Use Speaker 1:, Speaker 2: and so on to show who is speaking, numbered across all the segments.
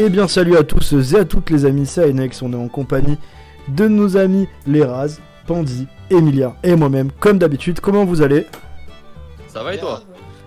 Speaker 1: Eh bien salut à tous et à toutes les amis, c'est Ainex, on est en compagnie de nos amis les Raz, Pandy, Emilia et moi-même comme d'habitude. Comment vous allez?
Speaker 2: Ça va et toi?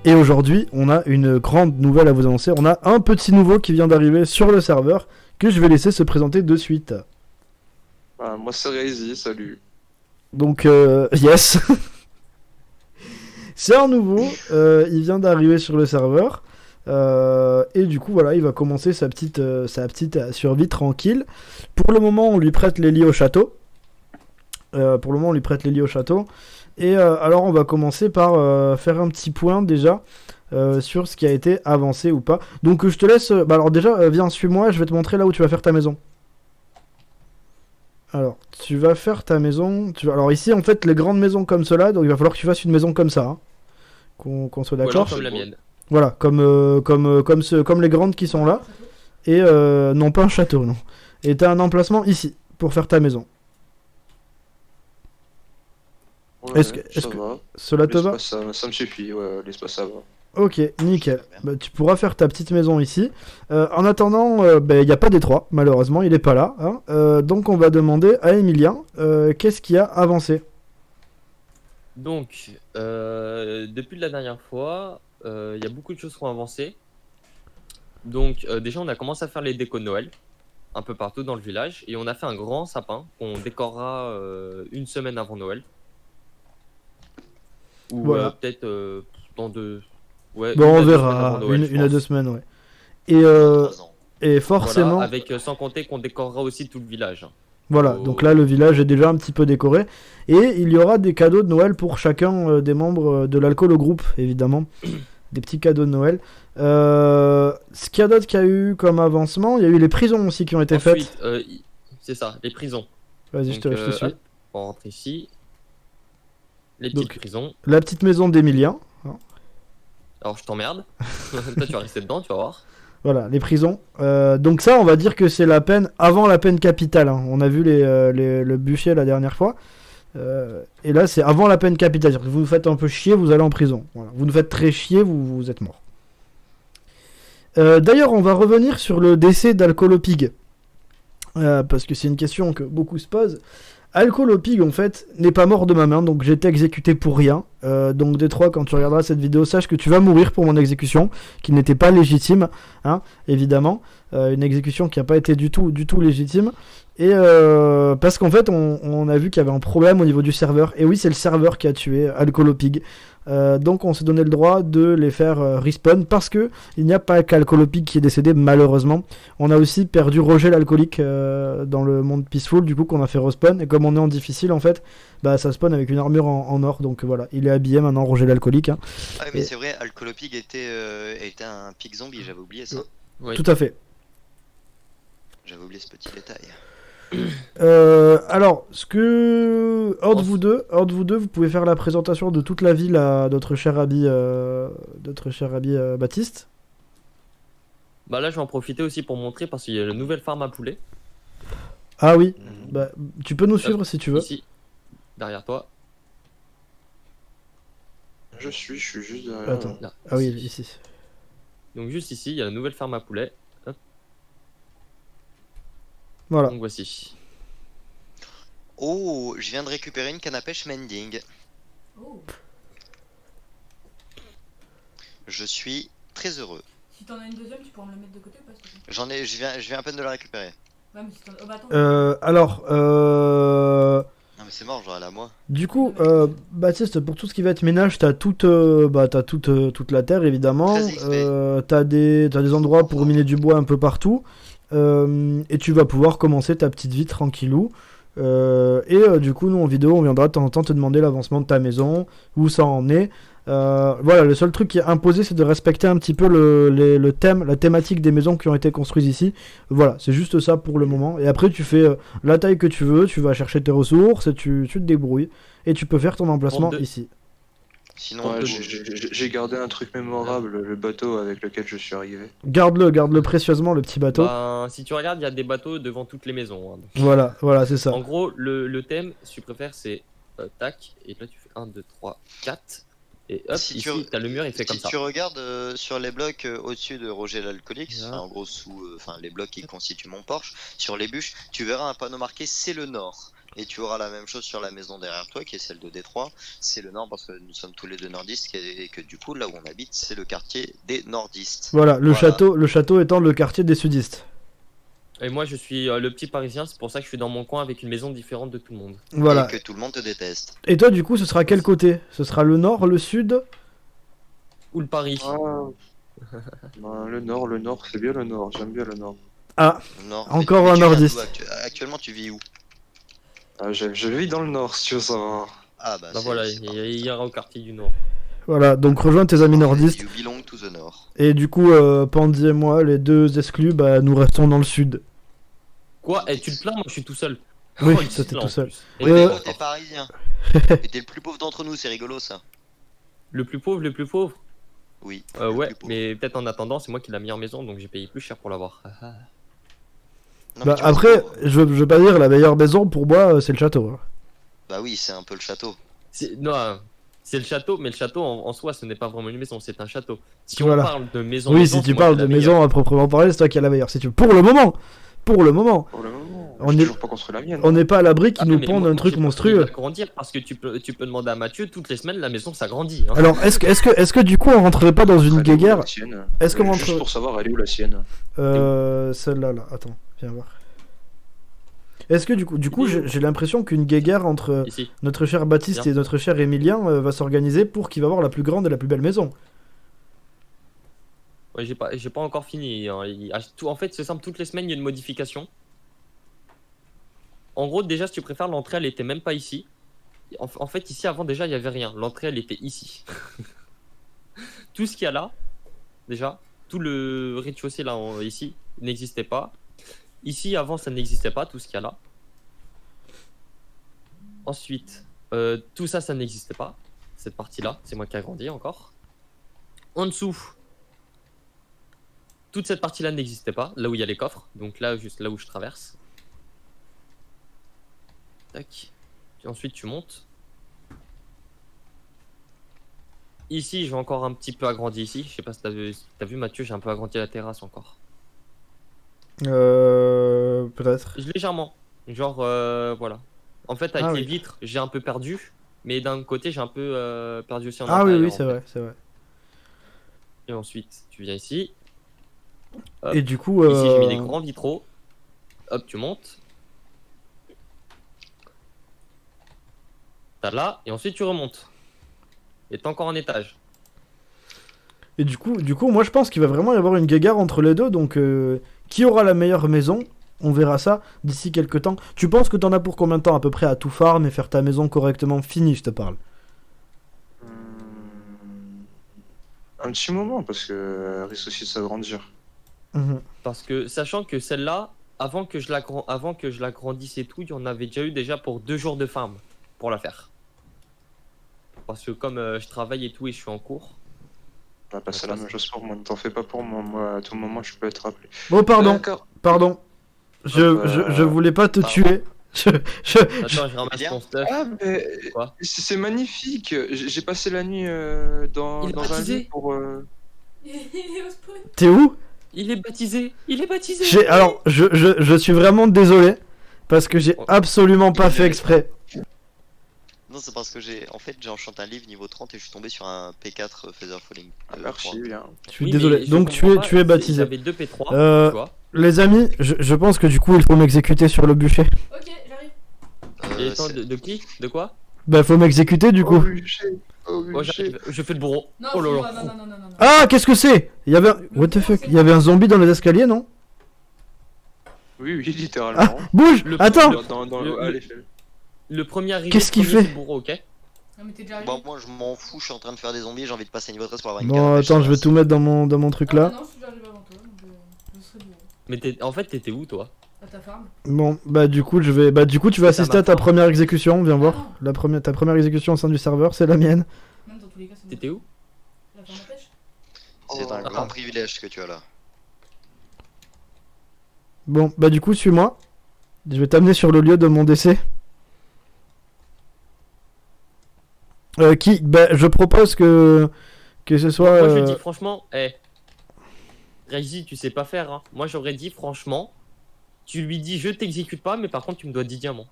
Speaker 1: Et aujourd'hui on a une grande nouvelle à vous annoncer, on a un petit nouveau qui vient d'arriver sur le serveur que je vais laisser se présenter de suite.
Speaker 3: Moi c'est Reizy, salut.
Speaker 1: Donc yes. C'est un nouveau, il vient d'arriver sur le serveur. Et du coup voilà, il va commencer sa petite survie tranquille. Pour le moment on lui prête les lits au château. Et alors on va commencer par faire un petit point déjà sur ce qui a été avancé ou pas. Donc je te laisse, alors déjà viens suis-moi, je vais te montrer là où tu vas faire ta maison. Alors tu vas faire ta maison, alors ici en fait les grandes maisons comme cela, donc il va falloir que tu fasses une maison comme ça, hein. Qu'on soit d'accord.
Speaker 2: Comme la mienne.
Speaker 1: Voilà, comme les grandes qui sont là. Et non, pas un château, non. Et t'as un emplacement ici, pour faire ta maison.
Speaker 3: Ouais,
Speaker 1: Est-ce que cela te va?
Speaker 3: Ça me suffit, ouais, l'espace ça va.
Speaker 1: Ok, nickel. Bah, tu pourras faire ta petite maison ici. En attendant, il n'y a pas Détroit, malheureusement, il est pas là. Hein. Donc on va demander à Emilien, qu'est-ce qui a avancé?
Speaker 2: Donc, depuis la dernière fois, il y a beaucoup de choses qui ont avancé. Donc, déjà, on a commencé à faire les décos de Noël, un peu partout dans le village. Et on a fait un grand sapin qu'on décorera une semaine avant Noël. Ou
Speaker 1: Voilà.
Speaker 2: peut-être dans deux... Ouais,
Speaker 1: Bon, on
Speaker 2: une à 2 semaines avant
Speaker 1: verra,
Speaker 2: Noël, je
Speaker 1: une à
Speaker 2: pense.
Speaker 1: 2 semaines, ouais.
Speaker 4: 3 ans.
Speaker 1: Et forcément...
Speaker 2: Voilà, avec, sans compter qu'on décorera aussi tout le village.
Speaker 1: Voilà,
Speaker 2: Oh.
Speaker 1: donc là le village est déjà un petit peu décoré. Et il y aura des cadeaux de Noël pour chacun des membres de l'alcool au groupe, évidemment. Des petits cadeaux de Noël. Ce qu'il y a d'autre qu'il y a eu comme avancement, il y a eu les prisons aussi qui ont été
Speaker 2: Ensuite,
Speaker 1: faites.
Speaker 2: c'est ça, les prisons.
Speaker 1: Vas-y, je te suis.
Speaker 2: Hop, on rentre ici. Les petites
Speaker 1: Donc,
Speaker 2: prisons.
Speaker 1: La petite maison d'Emilien.
Speaker 2: Alors je t'emmerde. Toi tu vas rester dedans, tu vas voir.
Speaker 1: Voilà, les prisons. Donc ça, on va dire que c'est la peine avant la peine capitale. Hein. On a vu le bûcher la dernière fois. Et là, c'est avant la peine capitale. C'est-à-dire que vous nous faites un peu chier, vous allez en prison. Voilà. Vous nous faites très chier, vous êtes mort. D'ailleurs, on va revenir sur le décès d'Alcolopig. Parce que c'est une question que beaucoup se posent. Alcolopig, en fait, n'est pas mort de ma main, donc j'ai été exécuté pour rien. Donc Détroit, quand tu regarderas cette vidéo, sache que tu vas mourir pour mon exécution, qui n'était pas légitime, hein, évidemment. Une exécution qui n'a pas été du tout légitime. Et parce qu'en fait, on a vu qu'il y avait un problème au niveau du serveur. Et oui, c'est le serveur qui a tué Alcolopig. Donc on s'est donné le droit de les faire respawn parce que il n'y a pas qu'Alcolopig qui est décédé, malheureusement. On a aussi perdu Roger l'alcoolique dans le monde Peaceful, du coup qu'on a fait respawn. Et comme on est en difficile, en fait, bah ça spawn avec une armure en or. Donc voilà, il est habillé maintenant, Roger l'alcoolique. Hein.
Speaker 4: Ah oui, mais c'est vrai, Alcolopig était un pig zombie, j'avais oublié ça.
Speaker 2: Oui.
Speaker 1: Tout à fait.
Speaker 4: J'avais oublié ce petit détail.
Speaker 1: Alors, ce que hors de vous deux, vous pouvez faire la présentation de toute la ville à notre cher ami Baptiste.
Speaker 2: Bah là je vais en profiter aussi pour montrer parce qu'il y a la nouvelle farm à poulet.
Speaker 1: Ah oui, bah, tu peux nous suivre si tu veux.
Speaker 2: Ici, derrière toi.
Speaker 3: Je suis juste derrière.
Speaker 1: Attends.
Speaker 2: Là,
Speaker 1: Ah oui,
Speaker 2: ici.
Speaker 1: ici.
Speaker 2: Donc juste ici, il y a la nouvelle farm à poulet. Hop,
Speaker 1: Voilà.
Speaker 2: donc voici.
Speaker 4: Oh, je viens de récupérer une canne à pêche mending.
Speaker 5: Oh,
Speaker 4: Je suis très heureux.
Speaker 5: si t'en as une deuxième, tu pourras me la mettre de côté ou pas? S'il te plaît.
Speaker 4: Je viens à peine de la récupérer.
Speaker 5: Ouais, mais si t'en as. Oh, bah attends.
Speaker 1: Alors,
Speaker 4: Non mais c'est mort, j'aurai la moi.
Speaker 1: du coup, Baptiste, pour tout ce qui va être ménage, t'as toute la terre évidemment.
Speaker 4: Très XP.
Speaker 1: T'as des endroits pour miner du bois un peu partout. Et tu vas pouvoir commencer ta petite vie tranquillou. Du coup, nous en vidéo, on viendra de temps en temps te demander l'avancement de ta maison, où ça en est. Voilà, le seul truc qui est imposé, c'est de respecter un petit peu le thème, la thématique des maisons qui ont été construites ici. Voilà, c'est juste ça pour le moment. Et après, tu fais la taille que tu veux, tu vas chercher tes ressources, et tu te débrouilles. Et tu peux faire ton emplacement
Speaker 2: 32.
Speaker 1: ici.
Speaker 4: Sinon,
Speaker 3: Ouais, j'ai gardé un truc mémorable, le bateau avec lequel je suis arrivé.
Speaker 1: Garde-le précieusement, le petit bateau.
Speaker 2: Ben, si tu regardes, il y a des bateaux devant toutes les maisons. Hein, donc.
Speaker 1: Voilà, c'est ça.
Speaker 2: En gros, le thème, si tu préfères, c'est tac. Et là, tu fais 1, 2, 3, 4. Et hop,
Speaker 4: Si
Speaker 2: ici, t'as le mur, il fait comme
Speaker 4: Si
Speaker 2: ça.
Speaker 4: tu regardes sur les blocs au-dessus de Roger l'alcoolique,
Speaker 2: Voilà.
Speaker 4: en gros sous les blocs qui constituent mon Porsche, sur les bûches, tu verras un panneau marqué c'est le nord. Et tu auras la même chose sur la maison derrière toi qui est celle de Détroit. C'est le nord parce que nous sommes tous les deux nordistes et que du coup là où on habite c'est le quartier des nordistes.
Speaker 1: Voilà, le
Speaker 4: Voilà.
Speaker 1: château étant le quartier des sudistes.
Speaker 2: Et moi, je suis le petit parisien, c'est pour ça que je suis dans mon coin avec une maison différente de tout le monde.
Speaker 1: Voilà.
Speaker 4: Et que tout le monde te déteste.
Speaker 1: Et toi, du coup, ce sera quel côté? Ce sera le nord, le sud?
Speaker 2: Ou le Paris.
Speaker 3: Bah, le nord, c'est bien le nord, j'aime bien le nord.
Speaker 1: Ah,
Speaker 4: Nord.
Speaker 1: encore
Speaker 4: Mais
Speaker 1: un
Speaker 4: tu viens
Speaker 1: nordiste.
Speaker 4: d'où actuellement tu vis où?
Speaker 3: Ah, je vis dans le nord, si tu veux savoir.
Speaker 4: Ah bah,
Speaker 2: Bah
Speaker 4: c'est
Speaker 2: voilà,
Speaker 4: c'est parfait,
Speaker 2: il
Speaker 4: ça.
Speaker 2: ira au quartier du Nord.
Speaker 1: Voilà, donc rejoins tes amis nordistes.
Speaker 4: You belong to the nord.
Speaker 1: Et du coup, Pandy et moi, les deux exclus, bah, nous restons dans le sud.
Speaker 2: Quoi? Eh, tu te plains? Moi, je suis tout seul.
Speaker 1: Oui,
Speaker 2: Oh, il
Speaker 1: ça,
Speaker 2: se
Speaker 1: t'es
Speaker 2: plaint
Speaker 1: tout
Speaker 2: en
Speaker 1: seul.
Speaker 2: plus.
Speaker 4: Oui,
Speaker 2: Et
Speaker 4: mais
Speaker 1: Euh,
Speaker 4: toi t'es parisien. Et t'es le plus pauvre d'entre nous, c'est rigolo ça.
Speaker 2: le plus pauvre, le plus pauvre?
Speaker 4: Oui. le
Speaker 2: Ouais,
Speaker 4: plus pauvre.
Speaker 2: mais peut-être en attendant, c'est moi qui ai la meilleure maison, donc j'ai payé plus cher pour l'avoir.
Speaker 4: Non, mais
Speaker 1: Bah,
Speaker 4: tu vois,
Speaker 1: après,
Speaker 4: c'est pauvre.
Speaker 1: je veux pas dire, la meilleure maison, pour moi, c'est le château. Hein.
Speaker 4: Bah oui, c'est un peu le château.
Speaker 2: Non, c'est le château, mais le château en soi, ce n'est pas vraiment une maison, c'est un château. Si
Speaker 1: Voilà.
Speaker 2: on parle de maison,
Speaker 1: Oui,
Speaker 2: maison,
Speaker 1: si
Speaker 2: c'est
Speaker 1: tu
Speaker 2: moi qui ai
Speaker 1: parles
Speaker 2: la
Speaker 1: de
Speaker 2: meilleure.
Speaker 1: maison à proprement parler, c'est toi qui as la meilleure. Si tu... Pour le moment.
Speaker 3: Pour le moment,
Speaker 1: On
Speaker 3: j'ai
Speaker 1: est-
Speaker 3: toujours pas construit la mienne.
Speaker 1: On n'est pas à l'abri qu'ils
Speaker 2: Ah,
Speaker 1: nous
Speaker 2: mais
Speaker 1: pondent
Speaker 2: moi,
Speaker 1: un truc
Speaker 2: j'ai pas fini de
Speaker 1: monstrueux.
Speaker 2: l'agrandir parce que tu peux demander à Mathieu, toutes les semaines, la maison s'agrandit. Hein.
Speaker 1: Alors, est-ce que du coup, on rentrerait pas dans une
Speaker 3: Elle est où,
Speaker 1: guéguerre?
Speaker 3: la tienne
Speaker 1: Est-ce qu'on
Speaker 3: Juste
Speaker 1: rentre-
Speaker 3: pour savoir, elle est où la sienne?
Speaker 1: Celle-là, là. Attends, viens voir. Est-ce que du coup j'ai l'impression qu'une guéguerre entre
Speaker 2: Ici.
Speaker 1: notre cher Baptiste
Speaker 2: Bien.
Speaker 1: et notre cher Emilien va s'organiser pour qui va avoir la plus grande et la plus belle maison?
Speaker 2: Ouais, j'ai pas encore fini. Hein. En fait, c'est simple, toutes les semaines, il y a une modification. En gros, déjà, si tu préfères, l'entrée, elle était même pas ici. En fait, ici, avant, déjà, il y avait rien. L'entrée, elle était ici. Tout ce qu'il y a là, déjà, tout le rez-de-chaussée, là, ici, n'existait pas. Ici, avant, ça n'existait pas, tout ce qu'il y a là. Ensuite, tout ça, ça n'existait pas. Cette partie-là, c'est moi qui ai agrandi encore. En dessous, toute cette partie-là n'existait pas, là où il y a les coffres. Donc là, juste là où je traverse. Tac. Puis ensuite, tu montes. Ici, j'ai encore un petit peu agrandi ici. Je sais pas si t'as vu Mathieu, j'ai un peu agrandi la terrasse encore.
Speaker 1: Peut-être.
Speaker 2: Légèrement. Genre, voilà. En fait, avec
Speaker 1: Ah
Speaker 2: les
Speaker 1: oui.
Speaker 2: vitres, j'ai un peu perdu. Mais d'un côté, j'ai un peu perdu aussi en
Speaker 1: Ah oui,
Speaker 2: intérieur,
Speaker 1: oui, c'est
Speaker 2: en fait.
Speaker 1: vrai, c'est vrai.
Speaker 2: Et ensuite, tu viens ici. Hop.
Speaker 1: Et du coup,
Speaker 2: Ici, j'ai mis des grands vitraux. Hop, tu montes. T'as là, et ensuite tu remontes. Et t'as encore un étage.
Speaker 1: et du coup, moi je pense qu'il va vraiment y avoir une guéguerre entre les deux. Donc, qui aura la meilleure maison? On verra ça d'ici quelques temps. Tu penses que t'en as pour combien de temps à peu près à tout farm et faire ta maison correctement finie, je te parle?
Speaker 3: Un petit moment, parce que elle risque aussi de s'agrandir.
Speaker 1: Mhm.
Speaker 2: Parce que, sachant que celle-là, avant que je l'agrandisse et tout, il y en avait déjà eu déjà pour 2 jours de farm pour la faire. Parce que comme je travaille et tout et je suis en cours.
Speaker 3: On va passer à la même chose pour moi, ne t'en fais pas pour moi. Moi, à tout moment, je peux être rappelé.
Speaker 1: Oh, pardon,
Speaker 3: D'accord.
Speaker 1: pardon. Je voulais pas te
Speaker 4: Pardon.
Speaker 1: tuer.
Speaker 2: Attends, je ramasse
Speaker 4: Bien.
Speaker 2: ton stuff.
Speaker 3: Ah, mais
Speaker 2: Quoi?
Speaker 3: c'est magnifique. J'ai passé la nuit dans
Speaker 2: Il est
Speaker 3: un
Speaker 2: baptisé.
Speaker 3: lit pour.
Speaker 5: Il est au spawn.
Speaker 1: T'es où?
Speaker 2: Il est baptisé. Il est baptisé.
Speaker 1: Alors, je suis vraiment désolé. Parce que j'ai
Speaker 2: Oh.
Speaker 1: absolument pas
Speaker 4: Il
Speaker 1: fait
Speaker 4: est-
Speaker 1: exprès.
Speaker 4: Non, c'est parce que j'ai enchanté un livre niveau 30 et je suis tombé sur un P4 Feather Falling.
Speaker 3: Merci, bien.
Speaker 1: Je suis
Speaker 2: Oui,
Speaker 1: désolé.
Speaker 2: mais je
Speaker 1: Donc
Speaker 2: comprends pas,
Speaker 1: tu es baptisé.
Speaker 2: J'avais 2 P3,
Speaker 1: Euh,
Speaker 2: tu vois.
Speaker 1: Les amis, je pense que du coup il faut m'exécuter sur le bûcher.
Speaker 5: Ok, j'arrive.
Speaker 2: Et attends, de qui? De quoi?
Speaker 1: Bah faut m'exécuter du coup.
Speaker 3: Oh, bûcher. Oh,
Speaker 2: Oh,
Speaker 3: bûcher.
Speaker 2: j'arrive. Je fais le bourreau.
Speaker 5: Non,
Speaker 2: Oh là
Speaker 5: non,
Speaker 2: là.
Speaker 5: non, non, non, non, non.
Speaker 1: Ah, qu'est-ce que c'est? Il y avait un... What the fuck? Il y avait un zombie dans les escaliers, non?
Speaker 3: Oui, oui, littéralement.
Speaker 1: Ah, bouge! Attends!
Speaker 3: Allez,
Speaker 2: Le premier arrivé,
Speaker 1: Qu'est-ce qu'il
Speaker 2: premier,
Speaker 1: fait?
Speaker 2: c'est le bourreau, ok?
Speaker 5: Non, mais t'es déjà arrivé.
Speaker 4: Bon, moi je m'en fous, je suis en train de faire des zombies, j'ai envie de passer niveau 13 pour avoir une
Speaker 1: Bon,
Speaker 4: canne à pêche,
Speaker 1: attends,
Speaker 4: ça
Speaker 1: je vais
Speaker 4: va.
Speaker 1: tout mettre dans mon truc
Speaker 5: Ah,
Speaker 1: là.
Speaker 5: bah non, je suis déjà arrivé avant toi, donc je serai bourré.
Speaker 2: Mais en fait, t'étais où, toi?
Speaker 5: À ta farm.
Speaker 1: Bon, bah du coup tu vas
Speaker 2: C'est
Speaker 1: assister
Speaker 2: à
Speaker 1: à
Speaker 2: ma
Speaker 1: ta
Speaker 2: farm.
Speaker 1: première exécution, viens
Speaker 5: Ah
Speaker 1: voir.
Speaker 5: non.
Speaker 1: Ta première exécution au sein du serveur, c'est la mienne.
Speaker 5: Même dans tous les cas, c'est
Speaker 2: T'étais où?
Speaker 5: la farm à pêche.
Speaker 4: C'est un
Speaker 2: Oh.
Speaker 4: grand privilège que tu as là.
Speaker 1: Bon, bah du coup suis-moi. Je vais t'amener sur le lieu de mon décès. Je propose que ce soit.
Speaker 2: Moi, je dis franchement, Razy, tu sais pas faire. Hein. Moi, j'aurais dit franchement, tu lui dis je t'exécute pas, mais par contre, tu me dois 10 diamants.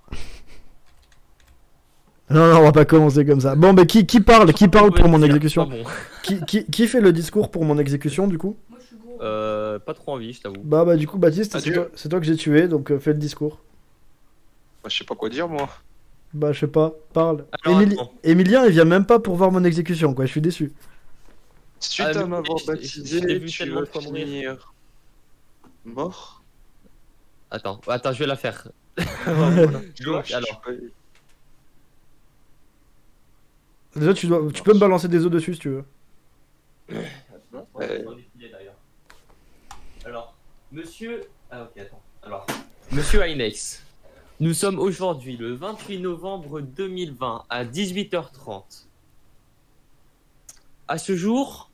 Speaker 1: Non, on va pas commencer comme ça. Bon, qui parle pour mon
Speaker 2: Dire,
Speaker 1: exécution
Speaker 2: pas bon.
Speaker 1: qui fait le discours pour mon exécution, du coup?
Speaker 5: Moi, je suis gros.
Speaker 2: Pas trop envie, je t'avoue.
Speaker 1: Bah, du coup, Baptiste,
Speaker 3: Adieu.
Speaker 1: c'est toi que j'ai tué, donc fais le discours.
Speaker 3: Bah, je sais pas quoi dire, moi.
Speaker 1: Bah, je sais pas, parle.
Speaker 2: Alors, attends.
Speaker 1: Emilien, il vient même pas pour voir mon exécution, quoi, je suis déçu.
Speaker 3: Suite
Speaker 2: Ah,
Speaker 3: à
Speaker 2: mais
Speaker 3: m'avoir
Speaker 2: je t'ai
Speaker 3: baptisé,
Speaker 2: vu
Speaker 3: tu
Speaker 2: tellement
Speaker 3: vas
Speaker 2: de fois mourir.
Speaker 3: finir mort.
Speaker 2: Attends, je vais la faire.
Speaker 3: Tu
Speaker 2: Donc,
Speaker 3: vois, je
Speaker 2: alors.
Speaker 3: suis pas-
Speaker 1: Déjà, tu peux me balancer des œufs dessus si tu veux.
Speaker 2: Alors, monsieur. Ah, ok, attends. Alors, monsieur Inex, nous sommes aujourd'hui le 28 novembre 2020 à 18h30. À ce jour,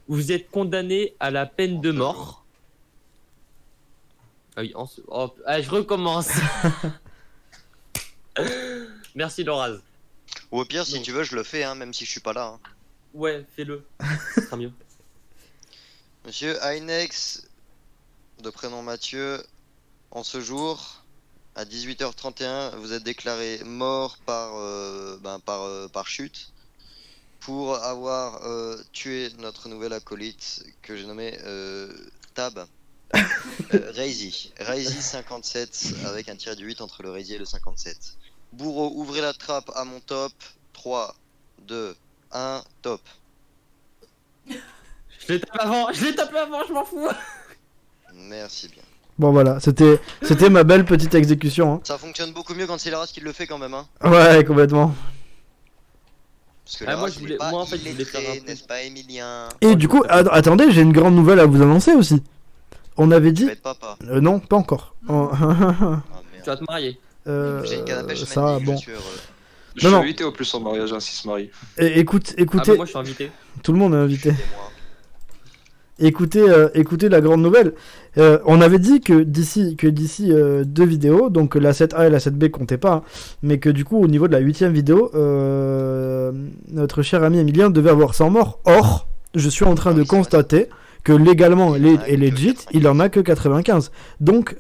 Speaker 2: vous êtes condamné à la peine de mort. Ah oui, je recommence. Merci, Loraz.
Speaker 4: Ou au pire, si
Speaker 2: Non.
Speaker 4: tu veux, je le fais, hein, même si je suis pas là. Hein.
Speaker 2: Ouais, fais-le. Ce sera mieux.
Speaker 4: Monsieur Ainex, de prénom Mathieu, en ce jour, à 18h31, vous êtes déclaré mort par chute pour avoir tué notre nouvel acolyte que j'ai nommé Tab. Razy 57 avec un tir du 8 entre le Razy et le 57. Bourreau, ouvrez la trappe à mon top. 3, 2, 1, top.
Speaker 2: Je l'ai tapé avant, je m'en fous.
Speaker 4: Merci bien.
Speaker 1: Bon, voilà, c'était ma belle petite exécution.
Speaker 4: Ça fonctionne beaucoup mieux quand c'est Laras qui le fait quand même. Hein.
Speaker 1: Hein. Ouais, complètement.
Speaker 4: Parce que
Speaker 2: Ah,
Speaker 4: Laras,
Speaker 2: moi, je
Speaker 4: il
Speaker 2: voulais-
Speaker 4: est pas
Speaker 2: moi, en fait, je voulais
Speaker 4: illettré,
Speaker 2: faire un peu.
Speaker 4: n'est-ce pas, Emilien?
Speaker 1: Et du coup, attendez, j'ai une grande nouvelle à vous annoncer aussi. On avait
Speaker 4: Tu
Speaker 1: dit.
Speaker 4: vas être papa.
Speaker 1: Non, pas encore.
Speaker 4: Ah
Speaker 2: Tu vas
Speaker 4: merde.
Speaker 2: te marier.
Speaker 4: J'ai une canne à pêche,
Speaker 1: ça,
Speaker 4: Mandy,
Speaker 1: bon.
Speaker 4: je suis heureux.
Speaker 3: Je
Speaker 1: Non,
Speaker 3: suis
Speaker 1: non.
Speaker 3: invité au plus en mariage, hein, s'il se marie.
Speaker 1: Écoutez,
Speaker 2: Ah, bah, moi, je suis invité.
Speaker 1: tout le monde est invité.
Speaker 4: Et moi.
Speaker 1: Écoutez la grande nouvelle. On avait dit que d'ici 2 vidéos, donc la 7A et la 7B comptaient pas, hein, mais que du coup au niveau de la 8ème vidéo, notre cher ami Emilien devait avoir 100 morts. Or, je suis en train de
Speaker 4: Oui, c'est vrai.
Speaker 1: constater que légalement
Speaker 4: Il en a
Speaker 1: et
Speaker 4: que
Speaker 1: legit,
Speaker 4: 95.
Speaker 1: il en a que 95. Donc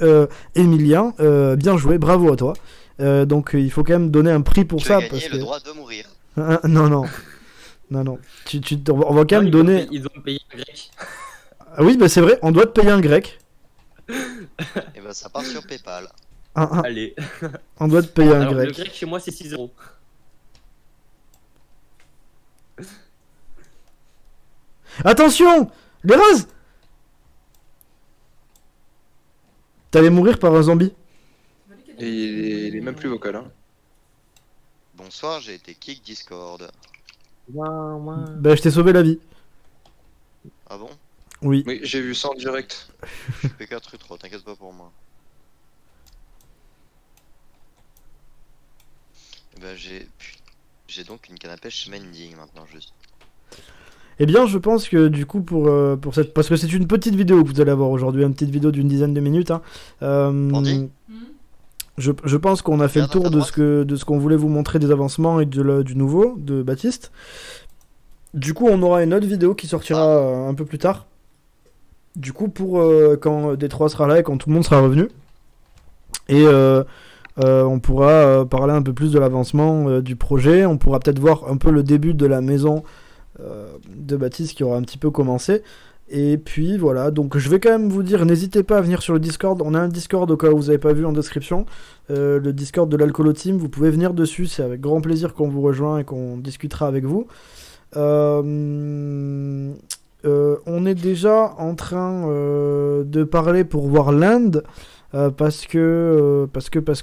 Speaker 1: Emilien, bien joué, bravo à toi. Donc il faut quand même donner un prix pour
Speaker 4: Tu
Speaker 1: ça
Speaker 4: as
Speaker 1: parce
Speaker 4: gagné
Speaker 1: que
Speaker 4: le droit de mourir.
Speaker 1: non. On va quand même donner.
Speaker 2: Ils ont payé un grec.
Speaker 1: Ah oui, bah c'est vrai, on doit te payer un grec.
Speaker 4: Et ben ça part sur Paypal.
Speaker 2: Allez.
Speaker 1: On doit te payer un
Speaker 2: Alors, le
Speaker 1: grec.
Speaker 2: grec chez moi, c'est 6 euros.
Speaker 1: Attention, les roses. T'allais mourir par un zombie.
Speaker 3: Et il est même plus vocal, hein.
Speaker 4: Bonsoir, j'ai été kick Discord.
Speaker 1: Bah je t'ai sauvé la vie.
Speaker 4: Ah bon?
Speaker 1: Oui.
Speaker 3: Oui, j'ai vu ça en direct.
Speaker 4: Je suis P4U3, t'inquiète pas pour moi. Et ben j'ai donc une canne à pêche Mending maintenant juste.
Speaker 1: Eh bien, je pense que du coup pour cette, parce que c'est une petite vidéo que vous allez avoir aujourd'hui, une petite vidéo d'une dizaine de minutes. Hein.
Speaker 4: Andy
Speaker 1: Je pense qu'on a fait le
Speaker 4: Regarde à
Speaker 1: tour
Speaker 4: ta
Speaker 1: de ce qu'on voulait vous montrer des avancements et du nouveau de Baptiste. Du coup, on aura une autre vidéo qui sortira un peu plus tard. Du coup, pour quand D3 sera là et quand tout le monde sera revenu. Et on pourra parler un peu plus de l'avancement du projet. On pourra peut-être voir un peu le début de la maison de Baptiste qui aura un petit peu commencé. Et puis voilà, donc je vais quand même vous dire, n'hésitez pas à venir sur le Discord. On a un Discord au cas où vous n'avez pas vu en description. Le Discord de l'Alcolo Team, vous pouvez venir dessus. C'est avec grand plaisir qu'on vous rejoint et qu'on discutera avec vous. On est déjà en train de parler pour voir l'Inde parce que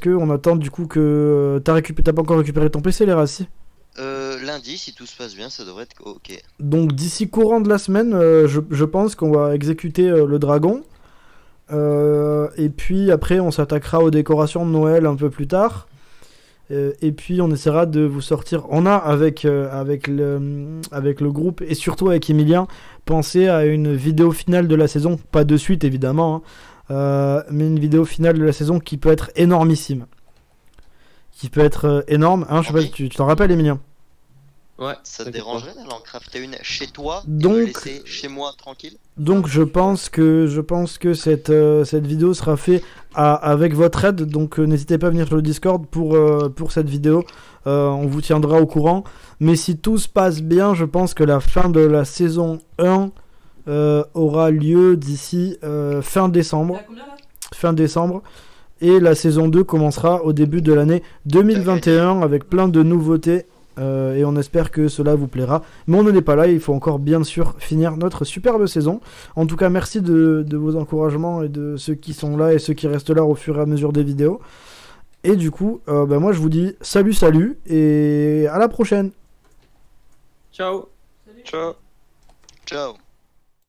Speaker 1: on attend du coup que t'as pas encore récupéré ton PC les racis.
Speaker 4: Lundi, si tout se passe bien, ça devrait être ok.
Speaker 1: Donc d'ici courant de la semaine, je pense qu'on va exécuter le dragon. Et puis après on s'attaquera aux décorations de Noël un peu plus tard. Et puis on essaiera de vous sortir. On a avec le groupe et surtout avec Emilien pensé à une vidéo finale de la saison, pas de suite évidemment, hein, mais une vidéo finale de la saison qui peut être énormissime, qui peut être énorme. Hein, je sais pas si tu t'en rappelles, Emilien.
Speaker 2: Ouais,
Speaker 4: Ça te
Speaker 2: t'inquiète pas.
Speaker 4: dérangerait d'aller en crafter une chez toi et
Speaker 1: Donc-
Speaker 4: me laisser chez moi tranquille?
Speaker 1: Donc je pense que cette vidéo sera faite avec votre aide. Donc n'hésitez pas à venir sur le Discord pour cette vidéo. On vous tiendra au courant. Mais si tout se passe bien, je pense que la fin de la saison 1 aura lieu d'ici fin décembre.
Speaker 5: T'as combien là?
Speaker 1: Fin décembre. Et la saison 2 commencera au début de l'année 2021 avec plein de nouveautés. Et on espère que cela vous plaira. Mais on n'en est pas là, il faut encore bien sûr finir notre superbe saison. En tout cas, merci de vos encouragements et de ceux qui sont là et ceux qui restent là au fur et à mesure des vidéos. Et du coup, moi je vous dis salut et à la prochaine.
Speaker 2: Ciao.
Speaker 5: Salut.
Speaker 3: Ciao.
Speaker 4: Ciao.